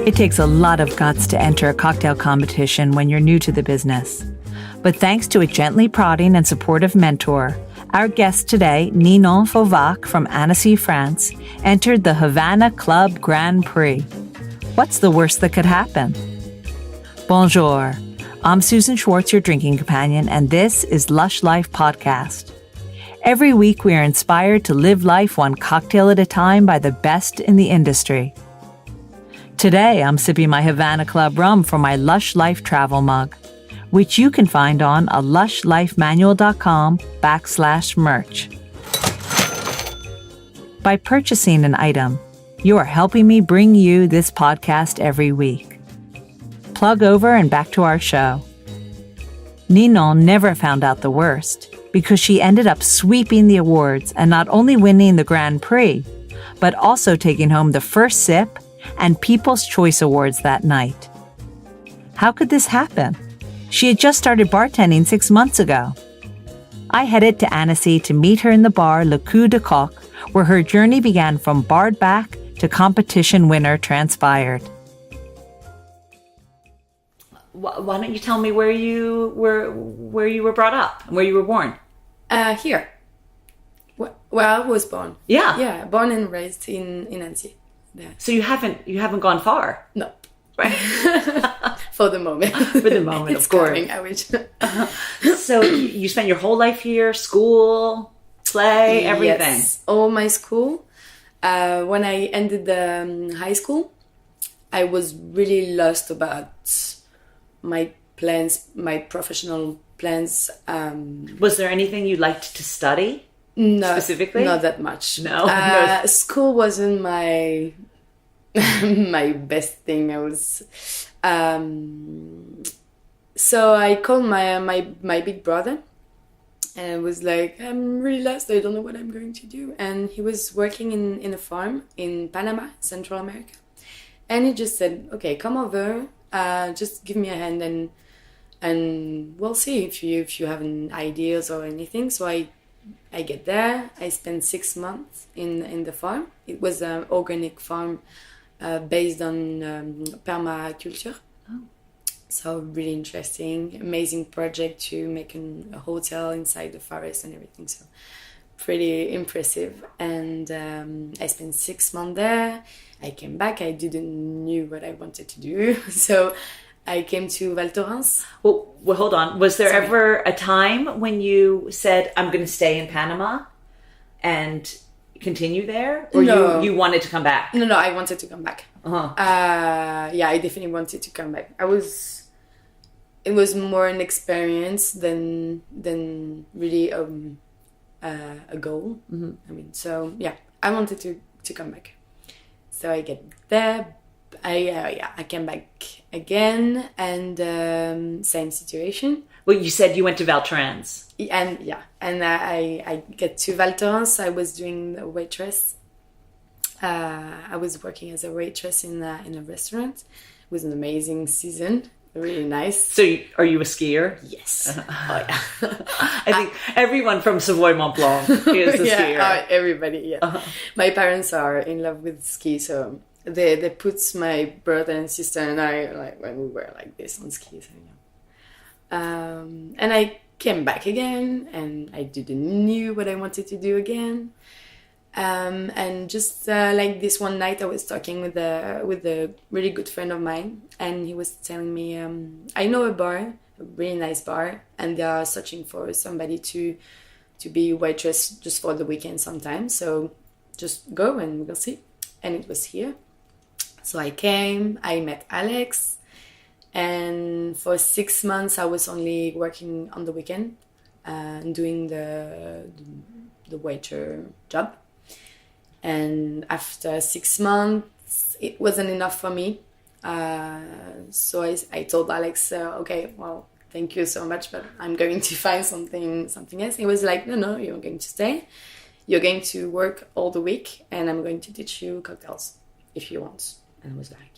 It takes a lot of guts to enter a cocktail competition when you're new to the business. But thanks to a gently prodding and supportive mentor, our guest today, Ninon Fauvarque from Annecy France, entered the Havana Club Grand Prix. What's the worst that could happen? Bonjour. I'm Susan Schwartz, your drinking companion, and this is Lush Life Podcast. Every week, we are inspired to live life one cocktail at a time by the best in the industry. Today, I'm sipping my Havana Club rum from my Lush Life travel mug, which you can find on a lushlifemanual.com/merch. By purchasing an item, you are helping me bring you this podcast every week. Plug over and back to our show. Ninon never found out the worst because she ended up sweeping the awards and not only winning the Grand Prix, but also taking home the first sip and People's Choice Awards that night. How could this happen? She had just started bartending 6 months ago. I headed to Annecy to meet her in the bar Le Queue du Coq, where her journey began from barred back to competition winner Transpired. Why don't you tell me where you were brought up and where you were born? Here, where I was born. Yeah, born and raised in Annecy. Yeah. So you haven't gone far. No, right? For the moment. For the moment, it's of course. Coming, I wish. So you spent your whole life here, school, play, everything. Yes, all my school. When I ended high school, I was really lost about my plans, my professional plans. Was there anything you liked to study? No, specifically? Not that much. No. School wasn't my my best thing. I was so I called my big brother and I was like, I'm really lost. I don't know what I'm going to do. And he was working in a farm in Panama, Central America. And he just said, okay, come over. Just give me a hand and we'll see if you have any ideas or anything. So I get there. I spent 6 months in the farm. It was an organic farm based on permaculture. Oh. So really interesting, amazing project to make a hotel inside the forest and everything. So pretty impressive. And I spent 6 months there. I came back. I didn't know what I wanted to do. So I came to Val Thorens. Well, hold on. Was there ever a time when you said, I'm going to stay in Panama and continue there? Or no. you wanted to come back? No, I wanted to come back. Uh-huh. Yeah, I definitely wanted to come back. It was more an experience than really a goal. Mm-hmm. I mean, so yeah, I wanted to come back. So I get there. I came back again, and same situation. Well, you said you went to Val Thorens. And I get to Val Thorens. I was doing the waitress. I was working as a waitress in a restaurant. It was an amazing season, really nice. So are you a skier? Yes. Oh yeah. I think everyone from Savoy Mont Blanc is a skier. Everybody, yeah. Uh-huh. My parents are in love with ski, so they put my brother and sister and I, like, when we were like this on skis. And I came back again, and I didn't know what I wanted to do again. And just like this one night, I was talking with a really good friend of mine, and he was telling me, I know a bar, a really nice bar, and they are searching for somebody to be waitress just for the weekend sometimes. So just go and we'll see. And it was here. So I came, I met Alex, and for 6 months I was only working on the weekend and doing the waiter job. And after 6 months, it wasn't enough for me. So I told Alex, okay, well, thank you so much, but I'm going to find something else. He was like, no, you're going to stay. You're going to work all the week, and I'm going to teach you cocktails if you want. And I was like,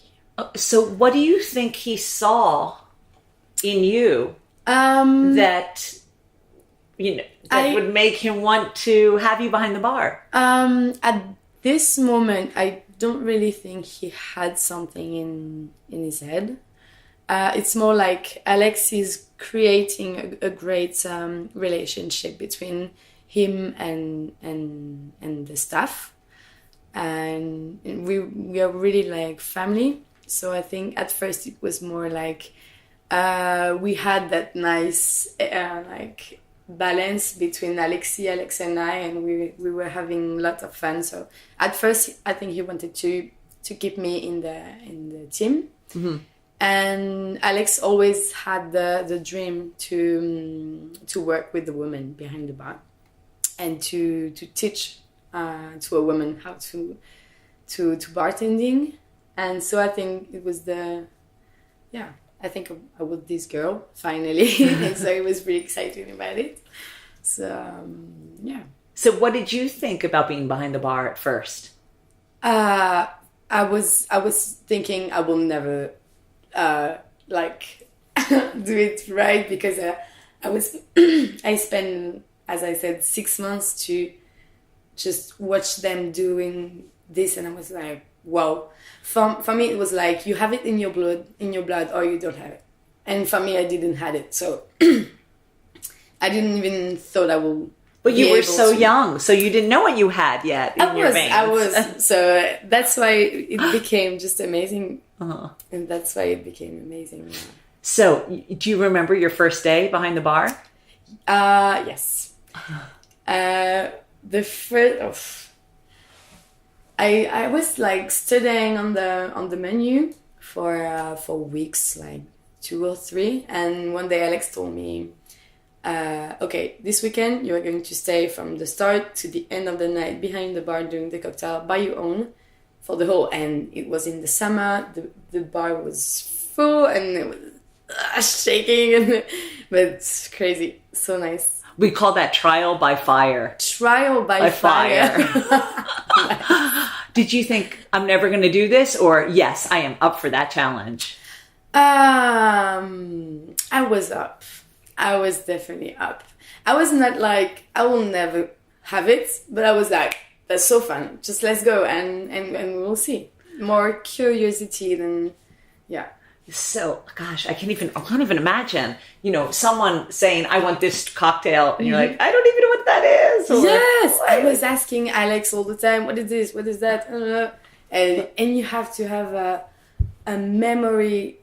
so what do you think he saw in you that would make him want to have you behind the bar? At this moment, I don't really think he had something in his head. It's more like Alex is creating a great relationship between him and the staff, and we are really like family. So I think at first it was more like we had that nice like balance between Alex and I, and we were having a lot of fun. So at first I think he wanted to keep me in the team. Mm-hmm. And Alex always had the dream to work with the woman behind the bar and to teach to a woman how to bartending. And so I think it was I think I was this girl finally. And so I was really excited about it. So So what did you think about being behind the bar at first? I was thinking I will never do it right, because I spent, as I said, 6 months to just watch them doing this, and I was like, wow. For me it was like, you have it in your blood or you don't have it. And for me, I didn't have it, so I didn't even thought I would. But you were so young, so you didn't know what you had yet in your veins. I was. So that's why it became just amazing. Uh-huh. And that's why it became amazing. Yeah. So, do you remember your first day behind the bar? Yes. The first... I was like studying on the menu for weeks, like 2 or 3. And one day Alex told me, okay, this weekend you are going to stay from the start to the end of the night behind the bar doing the cocktail by your own for the whole. And it was in the summer. The bar was full and it was shaking, but it's crazy, so nice. We call that trial by fire. Trial by fire. Did you think, I'm never going to do this, or yes, I am up for that challenge? I was up. I was definitely up. I was not like, I will never have it, but I was like, that's so fun. Just let's go and we'll see. More curiosity than, yeah. So, gosh, I can't even imagine, someone saying, I want this cocktail. And you're like, I don't even know what that is. Or, yes. I was asking Alex all the time, what is this? What is that? I don't know. And you have to have a memory,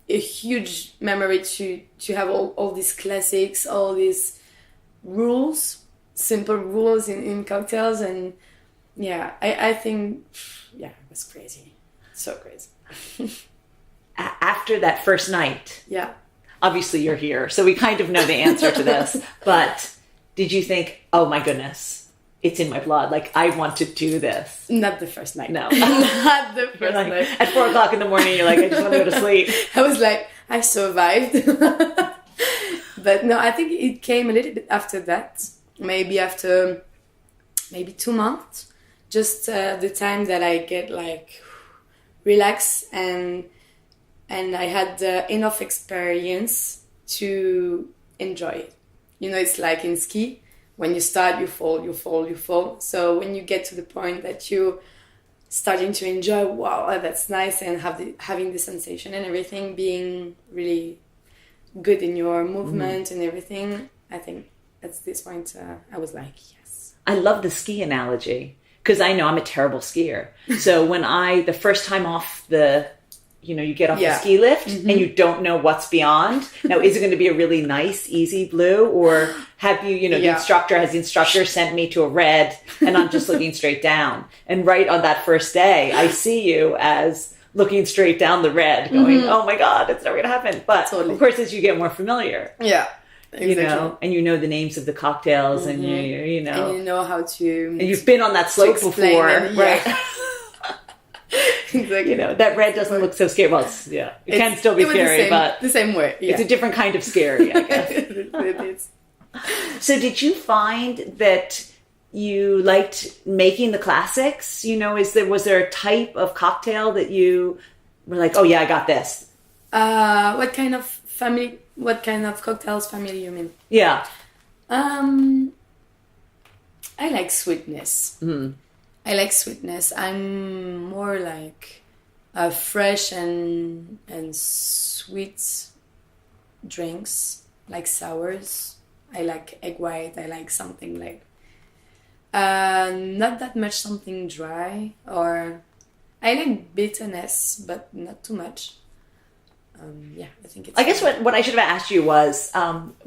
a huge memory to have all these classics, all these rules, simple rules in cocktails. And yeah, I think, it was crazy. So crazy. After that first night, yeah, obviously you're here, so we kind of know the answer to this, but did you think, oh my goodness, it's in my blood, like I want to do this? Not the first night. No. Not the first night. At 4 o'clock in the morning, you're like, I just want to go to sleep. I was like, I survived. But no, I think it came a little bit after that, maybe 2 months, just the time that I get like relax and I had enough experience to enjoy it. It's like in ski, when you start, you fall, you fall, you fall. So when you get to the point that you're starting to enjoy, wow, that's nice, and having the sensation and everything, being really good in your movement and everything, I think at this point I was like, yes. I love the ski analogy, because I know I'm a terrible skier. So when the first time off you get off the ski lift and you don't know what's beyond. Now, is it going to be a really nice, easy blue? Or have you, the instructor sent me to a red and I'm just looking straight down? And right on that first day, I see you as looking straight down the red going, oh my God, it's never going to happen. But of course, as you get more familiar. Yeah. Exactly. And the names of the cocktails and and you know how to. And you've been on that slope before, right? Exactly. That red doesn't look so scary. Well, it can still be scary, but the same way. Yeah. It's a different kind of scary, I guess. It is. So, did you find that you liked making the classics? Was there a type of cocktail that you were like, oh yeah, I got this? What kind of cocktails family you mean? Yeah. I like sweetness. I like sweetness. I'm more like fresh and sweet drinks, like sours. I like egg white. I like something like not that much something dry, or I like bitterness, but not too much. Yeah, I think it's... I guess what I should have asked you was,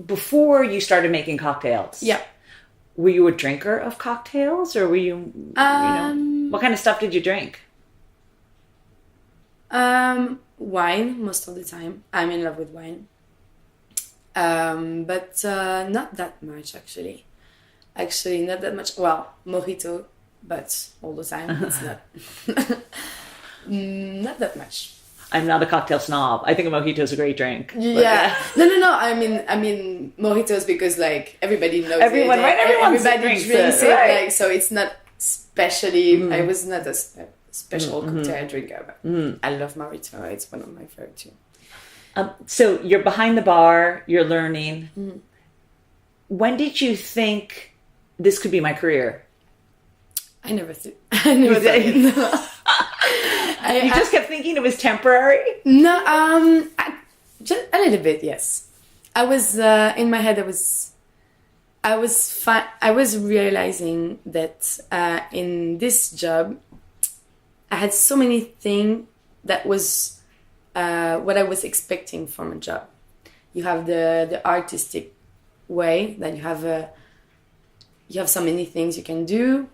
before you started making cocktails, Yeah. were you a drinker of cocktails, or were you what kind of stuff did you drink? Wine most of the time. I'm in love with wine. But not that much, actually. Actually, not that much. Well, mojito, but all the time. It's not... not that much. I'm not a cocktail snob. I think a mojito is a great drink. Yeah. No. I mean mojitos because like everybody knows everyone, it. Right? Everybody drinks it. Right. Like, so it's not specially. I was not a special cocktail drinker, but I love Marito. It's one of my favorite too. So you're behind the bar. You're learning. When did you think this could be my career? I never thought it. You just kept thinking it was temporary? No, just a little bit, yes. I was in my head. I was realizing that in this job, I had so many things that was what I was expecting from a job. You have the artistic way, then you have so many things you can do.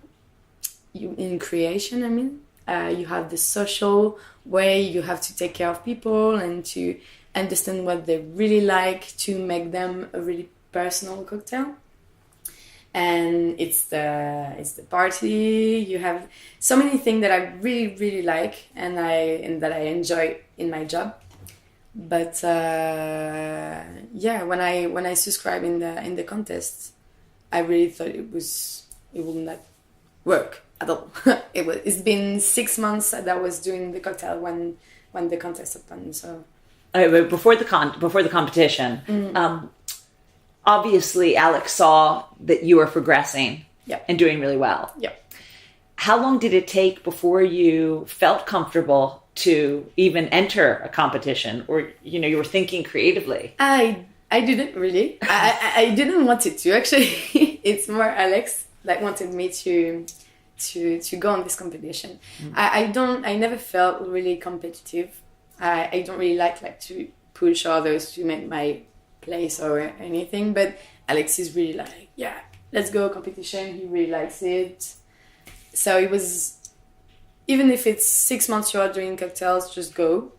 In creation, I mean. You have the social way, you have to take care of people and to understand what they really like to make them a really personal cocktail. And it's the party. You have so many things that I really, really like and that I enjoy in my job. But when I subscribed in the contest, I really thought it would not work at all. It's been 6 months that I was doing the cocktail when the contest happened. So before the competition, obviously Alex saw that you were progressing and doing really well. Yeah. How long did it take before you felt comfortable to even enter a competition, or you were thinking creatively? I didn't really. I didn't want it to actually. It's more Alex that wanted me to go on this competition. I never felt really competitive. I don't really like to push others to make my place or anything, but Alex is really like, yeah, let's go competition. He really likes it. So it was, even if it's 6 months you are doing cocktails, just go,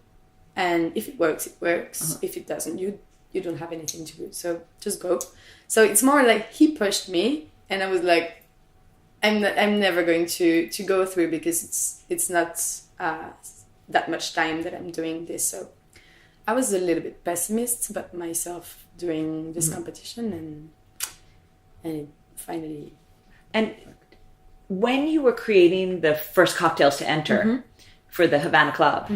and if it works, it works. If it doesn't, you don't have anything to do, so just go. So it's more like he pushed me, and I was like, I'm never going to go through because it's not that much time that I'm doing this. So I was a little bit pessimist about myself doing this competition, and it finally. And when you were creating the first cocktails to enter for the Havana Club,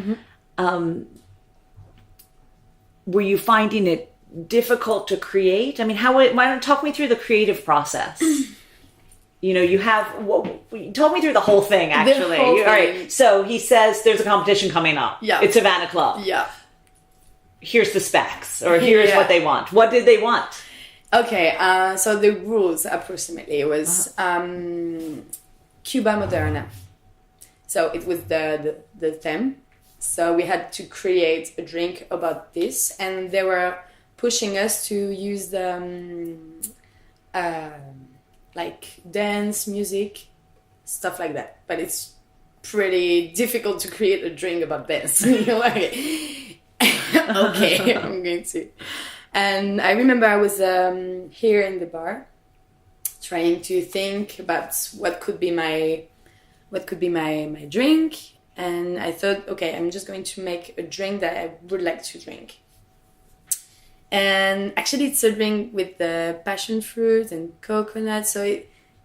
were you finding it difficult to create? I mean, why don't talk me through the creative process? Talk me through the whole thing, actually. All right. So he says there's a competition coming up. Yeah. It's Havana Club. Yeah. Here's the specs, or here's what they want. What did they want? Okay, so the rules approximately was Cuba Moderna. So it was the theme. So we had to create a drink about this, and they were pushing us to use the like dance music, stuff like that. But it's pretty difficult to create a drink about dance. Okay, I'm going to. And I remember I was here in the bar, trying to think about what could be my drink, and I thought, okay, I'm just going to make a drink that I would like to drink. And actually, it's a drink with the passion fruit and coconut, so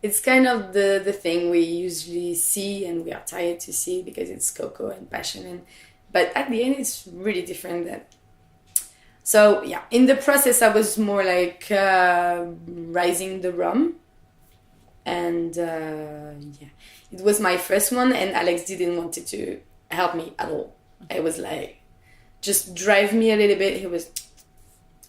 it's kind of the thing we usually see and we are tired to see because it's cocoa and passion, but at the end, it's really different than. So yeah, in the process, I was more like rising the rum, And yeah, it was my first one, and Alex didn't want to help me at all. I was like, just drive me a little bit. He was,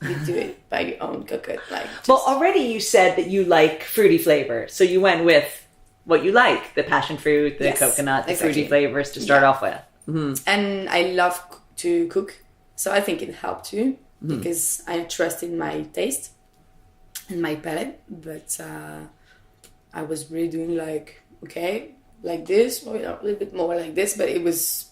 you do it by your own coconut. Like, just... Well, already you said that you like fruity flavors, so you went with what you like, the passion fruit, the coconut, the fruity flavors to start off with. Mm-hmm. And I love to cook, so I think it helped too, because I trust in my taste and my palate. But I was really doing like, okay, like this, or a little bit more like this, but it was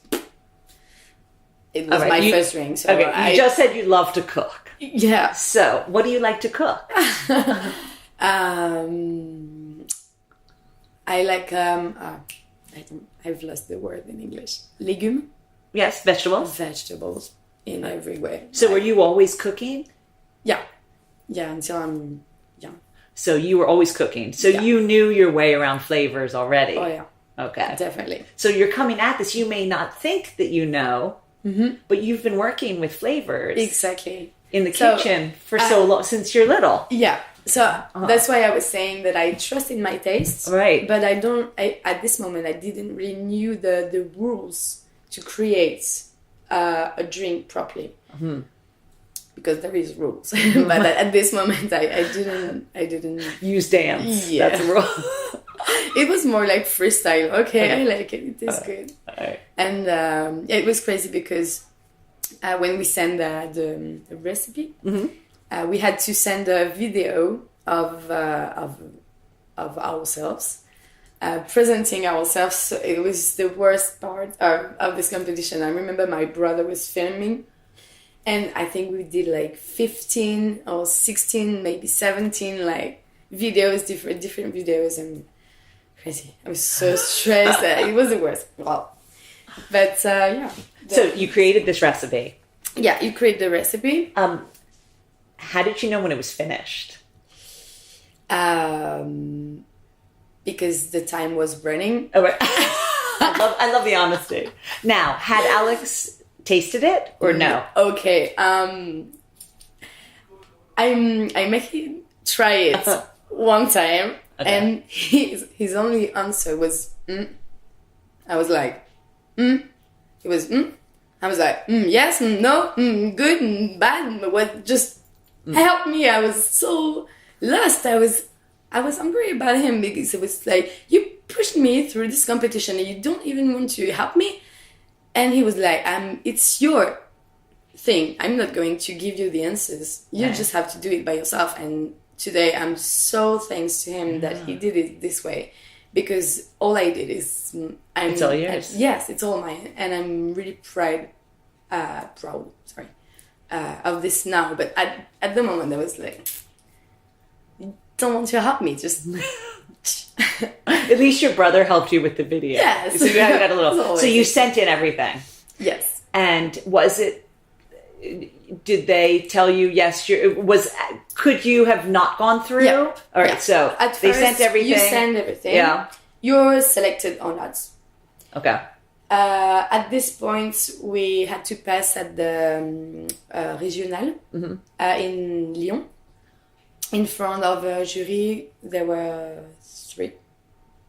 my first drink. So you just said you love to cook. Yeah. So what do you like to cook? I like I've lost the word in English. Legume. Yes, vegetables. Vegetables in every way. So were you always cooking? Yeah, until I'm young. So you were always cooking. So you knew your way around flavors already. Oh yeah. Okay. Definitely. So you're coming at this. You may not think that you know, but you've been working with flavors. Exactly. In the kitchen for so long, since you're little. Yeah. So that's why I was saying that I trust in my taste. Right. But at this moment, I didn't really knew the rules to create a drink properly. Mm-hmm. Because there is rules. But at this moment, I didn't use dance. Yeah. That's a rule. It was more like freestyle. Okay, I like it. It is good. Right. And it was crazy because when we sent the recipe, we had to send a video of ourselves, presenting ourselves. So it was the worst part of this competition. I remember my brother was filming, and I think we did like 15 or 16, maybe 17 like videos, different videos, and crazy. I was so stressed. It was the worst. Wow. But yeah. So you created this recipe. Yeah, you create the recipe. How did you know when it was finished? Because the time was running. Oh, right. I love the honesty. Now, had Alex tasted it or no? Okay. I make him try it one time, and his only answer was I was like It was I was like yes, no, good, bad. What? Just help me. I was so lost. I was angry about him because it was like, you pushed me through this competition and you don't even want to help me. And he was like, it's your thing. I'm not going to give you the answers. You just have to do it by yourself. And today I'm so thanks to him that he did it this way, because all I did is it's all yours. Yes, it's all mine, and I'm really proud of this now. But at the moment I was like, don't want to help me, just at least your brother helped you with the video. Yes. So you had a little. So you sent in everything. Yes. And did they tell you yes? Could you have not gone through? Yeah. All right. Yeah. So at they first, sent everything. You send everything. Yeah. You're selected or not. Okay. At this point, we had to pass at the Régional in Lyon. In front of a jury, there were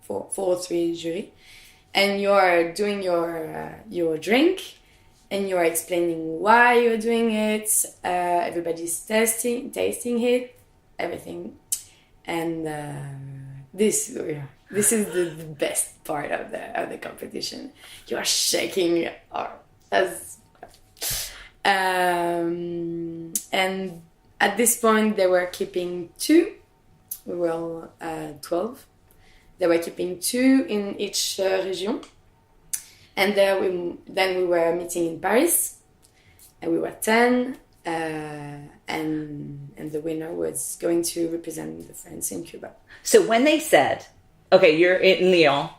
four or three jury, and you are doing your drink, and you are explaining why you're doing it. Everybody's tasting it, everything, and this is the best part of the competition. You are shaking, and at this point they were keeping 2. We were all 12. They were keeping 2 in each region, and then we were meeting in Paris, and we were 10, and the winner was going to represent the France in Cuba. So when they said, okay, you're in Lyon,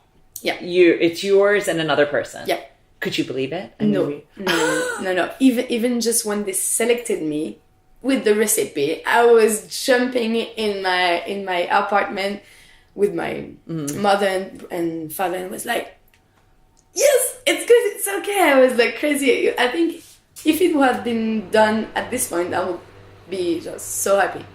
it's yours and another person. Yeah. Could you believe it? No. Even just when they selected me with the recipe, I was jumping in my apartment with my mother and father, and was like, yes, it's good, it's okay. I was like crazy. I think if it had been done at this point, I would be just so happy,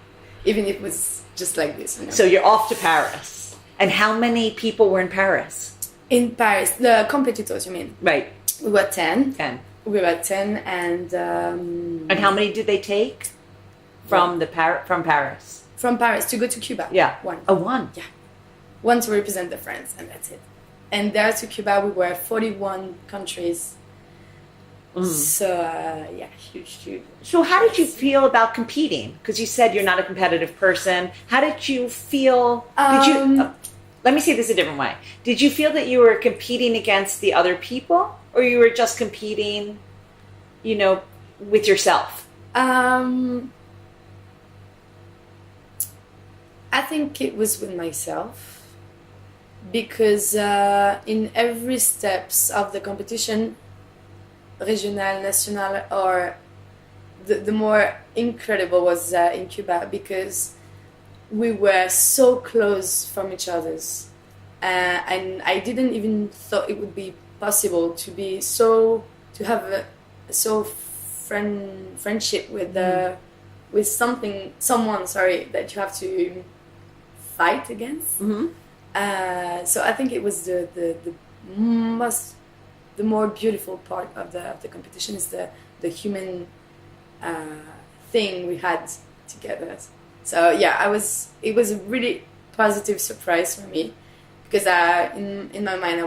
even if it was just like this. So you're off to Paris, And how many people were in Paris? In Paris, the competitors, you mean? Right. We were 10. 10. We were 10, and... And how many did they take from from Paris? From Paris to go to Cuba. Yeah. One. Oh, one. Yeah. One to represent the France, and that's it. And there to Cuba, we were 41 countries. So, yeah, huge. So how did you feel about competing? Because you said you're not a competitive person. How did you feel? Let me say this a different way. Did you feel that you were competing against the other people? Or you were just competing, with yourself? I think it was with myself. Because in every steps of the competition, regional, national, or the more incredible was in Cuba, because we were so close from each other's, and I didn't even thought it would be possible to have a friendship with someone that you have to fight against. So I think it was the more beautiful part of the competition is the human thing we had together. So yeah, it was a really positive surprise for me, because in my mind I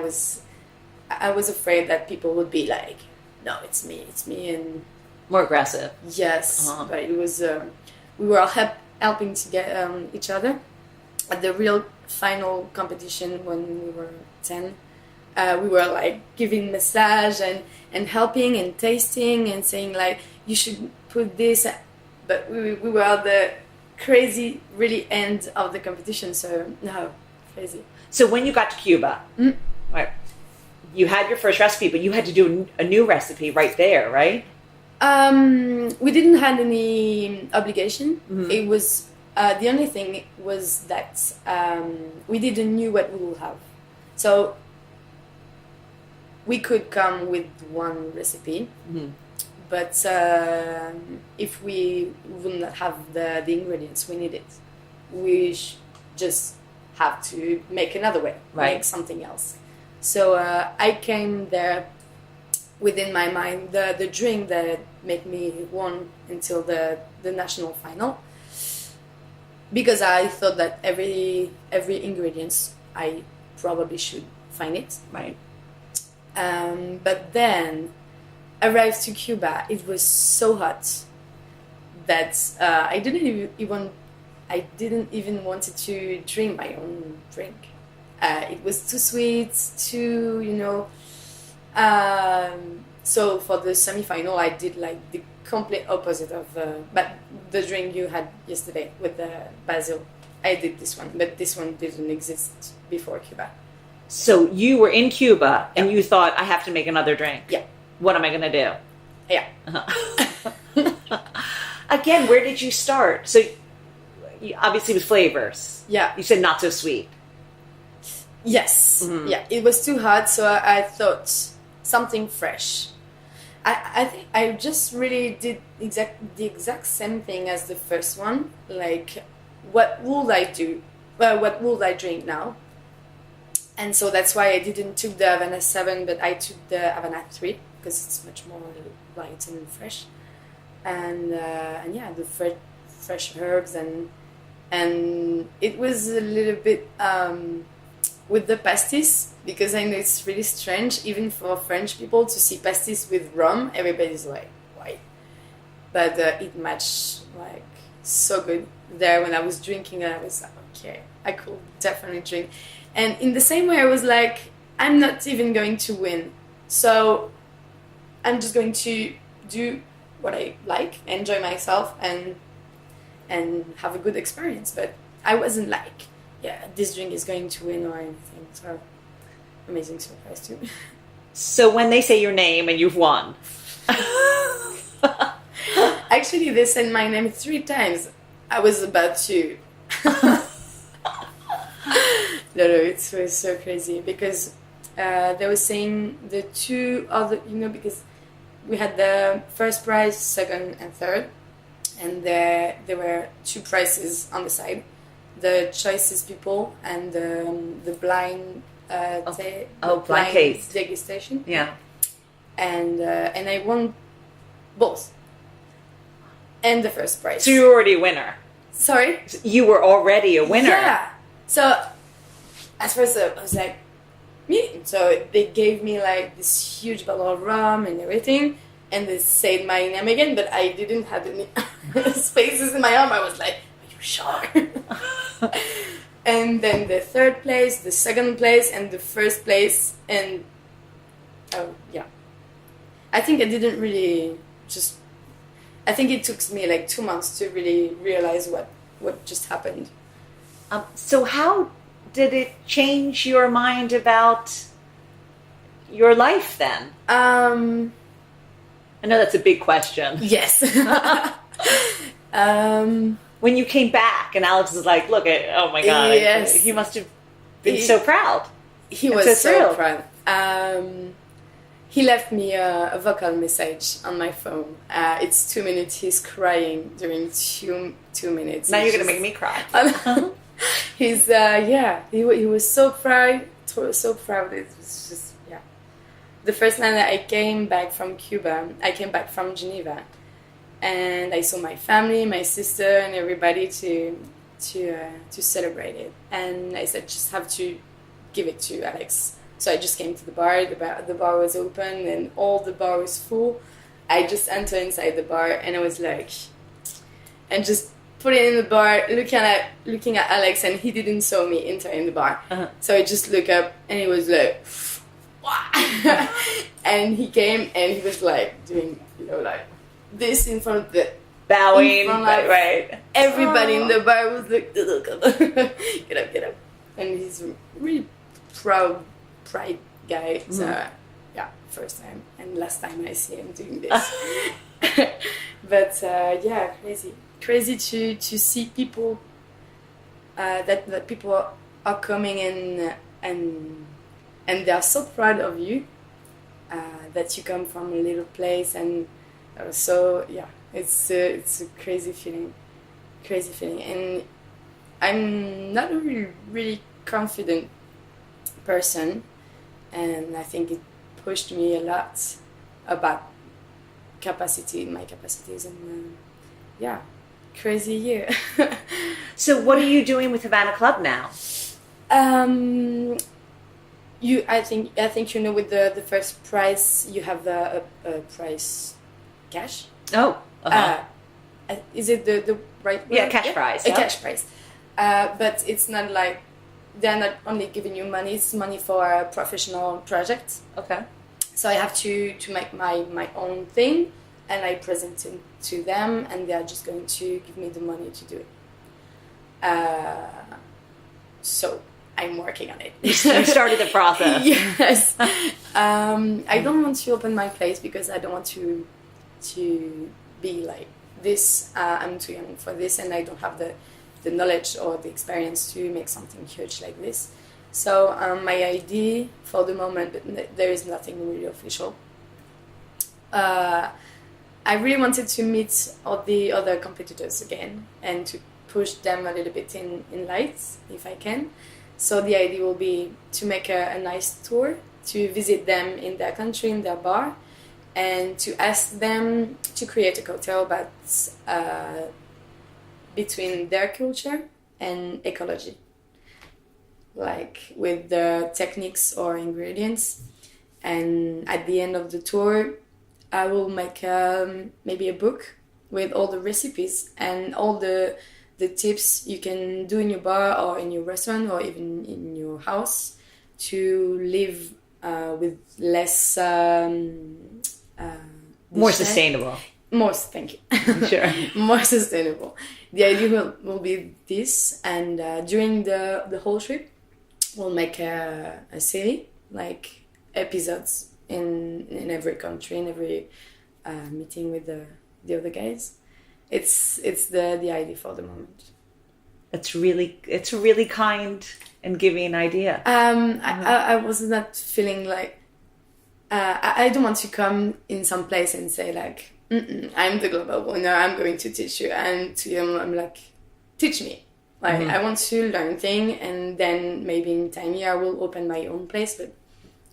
was afraid that people would be like, no, it's me, and more aggressive. Yes, but it was we were all helping to get each other. At the real final competition when we were 10, we were like giving massage and helping and tasting and saying like, you should put this, but we were at the crazy really end of the competition, so no, crazy. So when you got to Cuba, right, you had your first recipe, but you had to do a new recipe right there, right? We didn't have any obligation. It was the only thing was that we didn't knew what we will have, so we could come with one recipe, but if we would not have the ingredients we needed, we just have to make another way, make something else. So I came there within my mind the drink that made me won until the national final, because I thought that every ingredients I probably should find it. Right. But then arrived to Cuba, it was so hot that I didn't even wanted to drink my own drink. It was too sweet, so for the semi-final I did like the complete opposite of but the drink you had yesterday with the basil. I did this one, but this one didn't exist before Cuba. So you were in Cuba and you thought, I have to make another drink. Yeah. What am I going to do? Yeah. Again, where did you start? So you, obviously with flavors. Yeah. You said not so sweet. Yes. Yeah. It was too hot, so I thought something fresh. I think I just really did the exact same thing as the first one. Like, what would I do? Well, what would I drink now? And so that's why I didn't took the Havana 7, but I took the Havana 3, because it's much more light and fresh. And yeah, the fresh herbs, and it was a little bit with the pastis, because I know it's really strange, even for French people, to see pastis with rum. Everybody's like, why? But it matched like so good there. When I was drinking, I was like, okay, I could definitely drink. And in the same way, I was like, I'm not even going to win, so I'm just going to do what I like, enjoy myself, and have a good experience. But I wasn't like, yeah, this drink is going to win or anything. So amazing surprise too. So when they say your name and you've won. Actually, they said my name 3 times. I was about to. No, it was so crazy, because they were saying the 2 other, because we had the first prize, second and third, and there were 2 prizes on the side. the choices people and the blind blind taste degustation. Yeah. And I won both. And the first prize. So you were already a winner. Sorry? You were already a winner. Yeah. So at first I was like, so they gave me like this huge bottle of rum and everything, and they said my name again, but I didn't have any spaces in my arm. I was like, are you sure? And then the third place, the second place, and the first place, and I think I didn't really I think it took me like 2 months to really realize what just happened. So how did it change your mind about your life then? I know that's a big question. Yes. When you came back and Alex was like, look, oh my God. Yes. He must have been so proud. He was so proud. He left me a vocal message on my phone. It's 2 minutes. He's crying during two minutes. Now you're going to make me cry. He's he was so proud. So proud. It was just the first time that I came back from Cuba, I came back from Geneva, and I saw my family, my sister, and everybody to celebrate it. And I said, just have to give it to Alex. So I just came to the bar. The bar was open, and all the bar was full. I just entered inside the bar, and I was like, and just put it in the bar, looking at Alex, and he didn't saw me enter in the bar. Uh-huh. So I just looked up, and he was like, and he came, and he was like doing, like this in front of the bowing, right? Everybody in the bar was like, get up, and he's a really pride guy. Mm-hmm. So first time and last time I see him doing this. But crazy to see people that people are coming in and they are so proud of you that you come from a little place, and so it's a crazy feeling, and I'm not a really confident person, and I think it pushed me a lot about my capacities, and crazy year. So what are you doing with Havana Club now? I think with the first prize you have a prize cash. Oh. Uh-huh. Is it the right word? Yeah, cash prize. A cash prize. But it's not like they're not only giving you money, it's money for a professional project. Okay. So I have to make my own thing, and I present it to them, and they are just going to give me the money to do it. So I'm working on it. You started the process. Yes. I don't want to open my place because I don't want to be like this. I'm too young for this, and I don't have the knowledge or the experience to make something huge like this. So my idea for the moment, but there is nothing really official. I really wanted to meet all the other competitors again and to push them a little bit in lights if I can. So the idea will be to make a nice tour, to visit them in their country, in their bar, and to ask them to create a cocktail that's between their culture and ecology, like with the techniques or ingredients. And at the end of the tour, I will make maybe a book with all the recipes and all the tips you can do in your bar or in your restaurant or even in your house to live with less... more sustainable. Thank you. Sure. More sustainable. The idea will be this, and during the whole trip, we'll make a series, like episodes in every country, in every meeting with the other guys. It's the idea for the moment. It's a really kind and giving idea. I was not feeling like I don't want to come in some place and say like, I'm the global winner, I'm going to teach you, and to him I'm like, teach me, Like I want to learn things, and then maybe in 10 years I will open my own place. But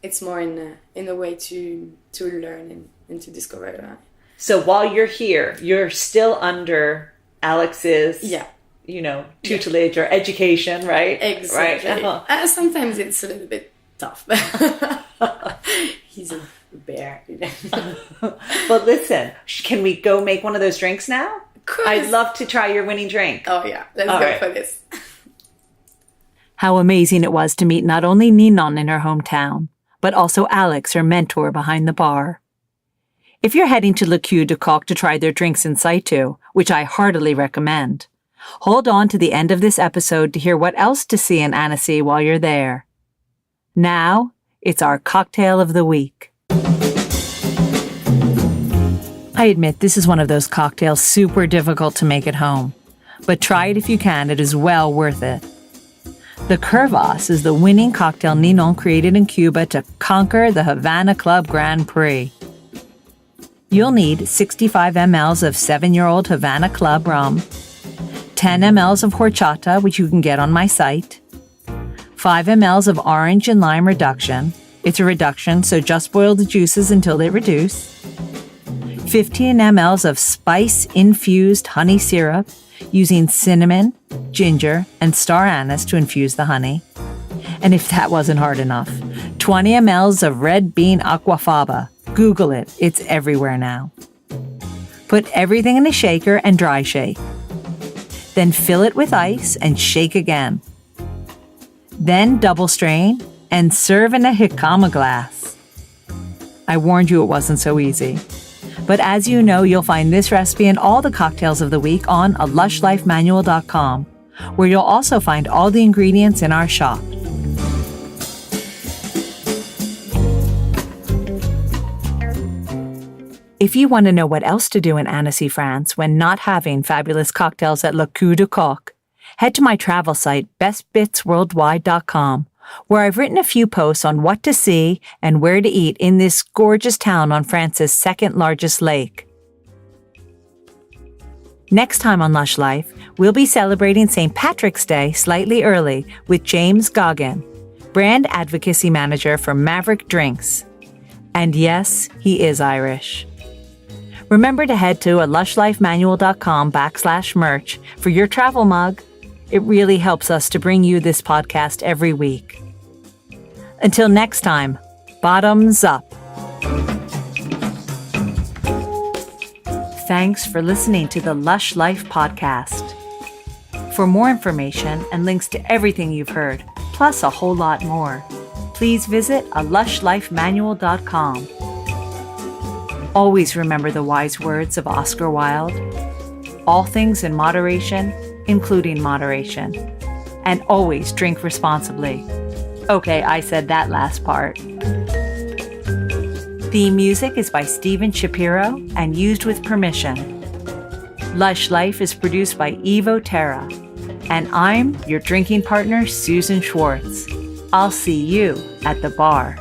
it's more in a way to learn and to discover. So while you're here, you're still under Alex's, tutelage or education, right? Exactly. Right. Sometimes it's a little bit tough. He's a bear. But listen, can we go make one of those drinks now? I'd love to try your winning drink. Oh yeah, let's go for this. How amazing it was to meet not only Ninon in her hometown, but also Alex, her mentor behind the bar. If you're heading to Queue du Coq to try their drinks in situ, which I heartily recommend, hold on to the end of this episode to hear what else to see in Annecy while you're there. Now, it's our cocktail of the week. I admit this is one of those cocktails super difficult to make at home, but try it if you can, it is well worth it. The Curvas is the winning cocktail Ninon created in Cuba to conquer the Havana Club Grand Prix. You'll need 65 mLs of 7-year-old Havana Club rum, 10 mLs of horchata, which you can get on my site, 5 mLs of orange and lime reduction. It's a reduction, so just boil the juices until they reduce. 15 mLs of spice-infused honey syrup using cinnamon, ginger, and star anise to infuse the honey. And if that wasn't hard enough, 20 mLs of red bean aquafaba. Google it, it's everywhere now. Put everything in a shaker and dry shake. Then fill it with ice and shake again. Then double strain and serve in a jicama glass. I warned you it wasn't so easy. But as you know, you'll find this recipe and all the cocktails of the week on lushlifemanual.com, where you'll also find all the ingredients in our shop. If you want to know what else to do in Annecy, France when not having fabulous cocktails at Queue du Coq, head to my travel site, bestbitsworldwide.com, where I've written a few posts on what to see and where to eat in this gorgeous town on France's second largest lake. Next time on Lush Life, we'll be celebrating St. Patrick's Day slightly early with James Goggin, brand advocacy manager for Maverick Drinks. And yes, he is Irish. Remember to head to lushlifemanual.com/merch for your travel mug. It really helps us to bring you this podcast every week. Until next time, bottoms up. Thanks for listening to the Lush Life Podcast. For more information and links to everything you've heard, plus a whole lot more, please visit lushlifemanual.com. Always remember the wise words of Oscar Wilde. All things in moderation, including moderation. And always drink responsibly. Okay, I said that last part. Theme music is by Steven Shapiro and used with permission. Lush Life is produced by Evo Terra. And I'm your drinking partner, Susan Schwartz. I'll see you at the bar.